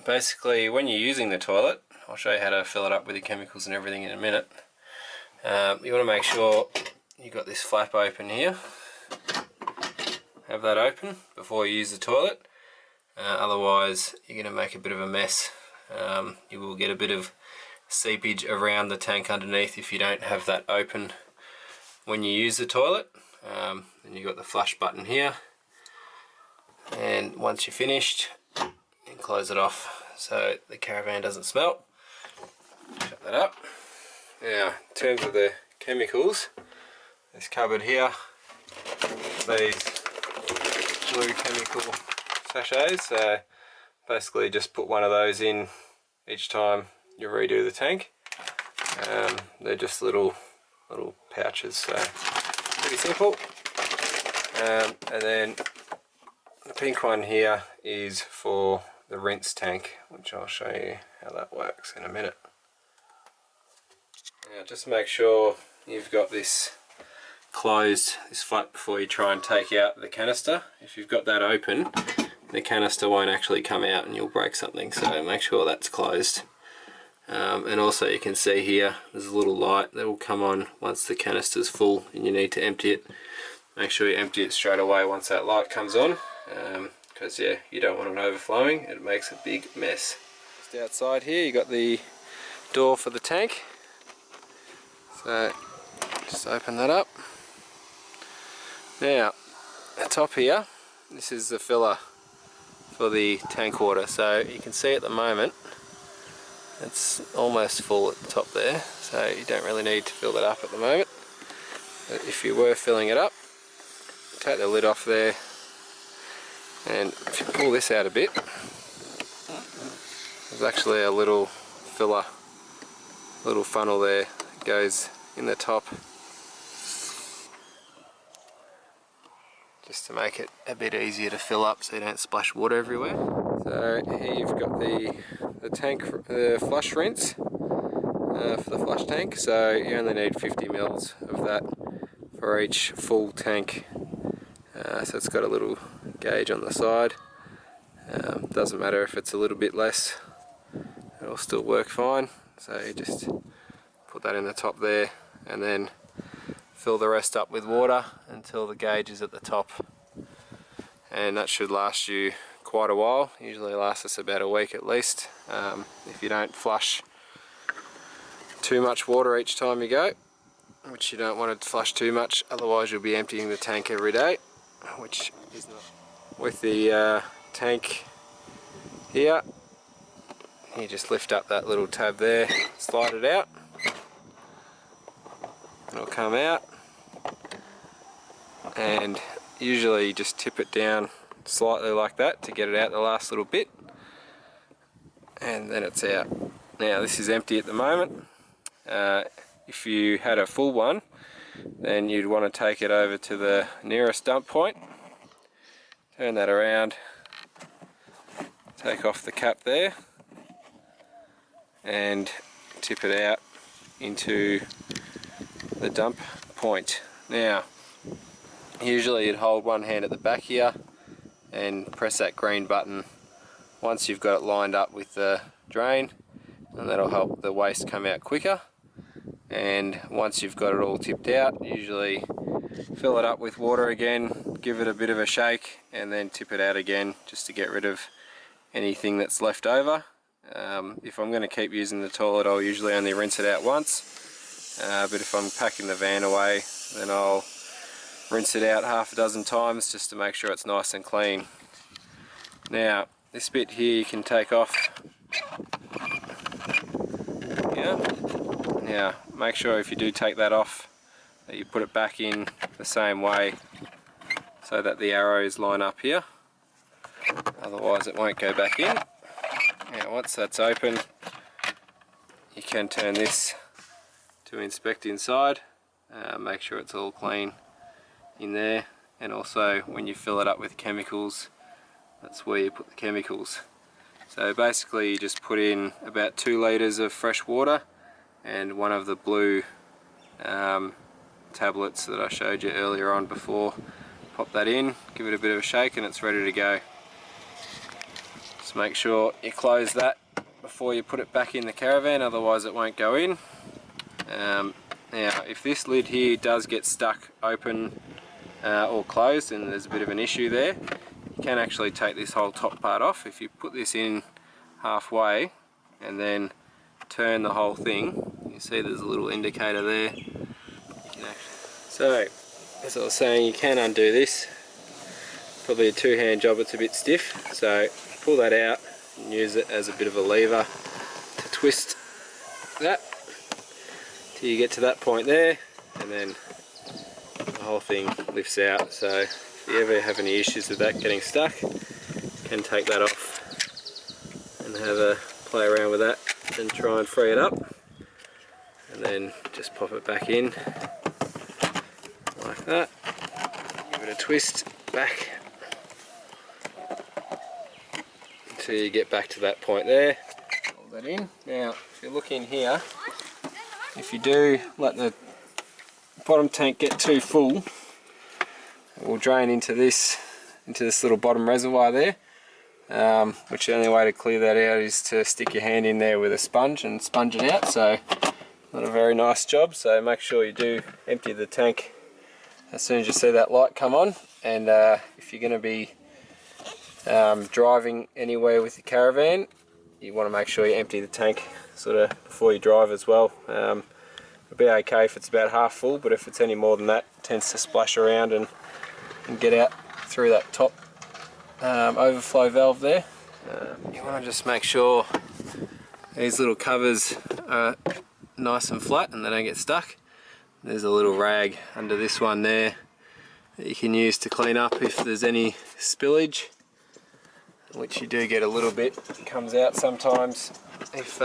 Basically, when you're using the toilet, I'll show you how to fill it up with the chemicals and everything in a minute. You want to make sure you've got this flap open here. Have that open before you use the toilet. Otherwise, you're going to make a bit of a mess. You will get a bit of seepage around the tank underneath if you don't have that open when you use the toilet. Then you've got the flush button here. And once you're finished, you can close it off so the caravan doesn't smell. Shut that up. Now, in terms of the chemicals, this cupboard here, these blue chemical sachets. So basically just put one of those in each time you redo the tank. They're just little pouches, so pretty simple. And then the pink one here is for the rinse tank, which I'll show you how that works in a minute. Now just make sure you've got this closed, this flap, before you try and take out the canister. If you've got that open, the canister won't actually come out and you'll break something, so make sure that's closed. And also you can see here there's a little light that will come on once the canister's full and you need to empty it. Make sure you empty it straight away once that light comes on, because yeah, you don't want it overflowing, it makes a big mess. Just outside here you got the door for the tank, so just open that up. Now the top here, this is the filler for the tank water, so you can see at the moment it's almost full at the top there, so you don't really need to fill that up at the moment. But if you were filling it up, take the lid off there, and if you pull this out a bit, there's actually a little filler, little funnel there that goes in the top, just to make it a bit easier to fill up so you don't splash water everywhere. So here you've got the tank, the flush rinse for the flush tank, so you only need 50 mils of that for each full tank. So it's got a little gauge on the side. Doesn't matter if it's a little bit less, it'll still work fine. So you just put that in the top there and then fill the rest up with water until the gauge is at the top, and that should last you quite a while. Usually lasts us about a week at least, if you don't flush too much water each time you go, which you don't want to flush too much, otherwise you'll be emptying the tank every day, which is not. With the tank here, you just lift up that little tab there, slide it out, it'll come out, and usually you just tip it down slightly like that to get it out the last little bit, and then it's out. Now this is empty at the moment. If you had a full one, then you'd want to take it over to the nearest dump point, turn that around, take off the cap there, and tip it out into the dump point. Now usually you'd hold one hand at the back here and press that green button once you've got it lined up with the drain, and that'll help the waste come out quicker. And once you've got it all tipped out, usually fill it up with water again, give it a bit of a shake, and then tip it out again just to get rid of anything that's left over. If I'm going to keep using the toilet, I'll usually only rinse it out once, but if I'm packing the van away, then I'll rinse it out half a dozen times just to make sure it's nice and clean. Now this bit here you can take off. Yeah. Now make sure if you do take that off that you put it back in the same way so that the arrows line up here, otherwise it won't go back in. Now once that's open, you can turn this to inspect inside, make sure it's all clean in there, and also when you fill it up with chemicals, that's where you put the chemicals. So basically you just put in about 2 litres of fresh water and one of the blue tablets that I showed you earlier on before. Pop that in, give it a bit of a shake, and it's ready to go. Just make sure you close that before you put it back in the caravan, otherwise it won't go in. Now if this lid here does get stuck open or closed and there's a bit of an issue there, you can actually take this whole top part off. If you put this in halfway and then turn the whole thing, you see there's a little indicator there. So as I was saying, you can undo this. Probably a two-hand job, it's a bit stiff, so pull that out and use it as a bit of a lever to twist that till you get to that point there, and then the whole thing lifts out. So if you ever have any issues with that getting stuck, you can take that off and have a play around with that and try and free it up, and then just pop it back in like that. Give it a twist back until you get back to that point there. Hold that in. Now if you look in here, if you do let the bottom tank get too full, it will drain into this little bottom reservoir there, which the only way to clear that out is to stick your hand in there with a sponge and sponge it out. So not a very nice job, so make sure you do empty the tank as soon as you see that light come on. And if you're going to be driving anywhere with your caravan, you want to make sure you empty the tank sort of before you drive as well. It'll be okay if it's about half full, but if it's any more than that, it tends to splash around and get out through that top overflow valve there. You want to just make sure these little covers are nice and flat and they don't get stuck. There's a little rag under this one there that you can use to clean up if there's any spillage, which you do get a little bit. It comes out sometimes if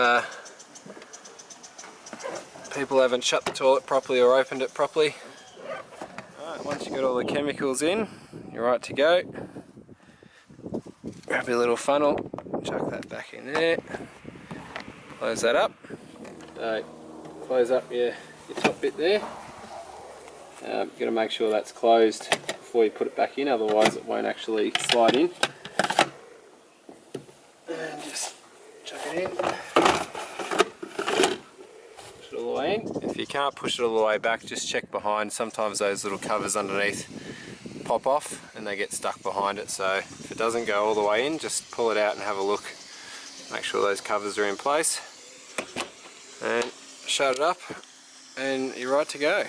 people haven't shut the toilet properly or opened it properly. Alright, once you've got all the chemicals in, you're right to go. Grab your little funnel, chuck that back in there, close that up. So close up your top bit there. You've got to make sure that's closed before you put it back in, otherwise it won't actually slide in. And just chuck it in. Push it all the way in. If you can't push it all the way back, just check behind. Sometimes those little covers underneath pop off and they get stuck behind it, so if it doesn't go all the way in, just pull it out and have a look. Make sure those covers are in place and shut it up and you're right to go.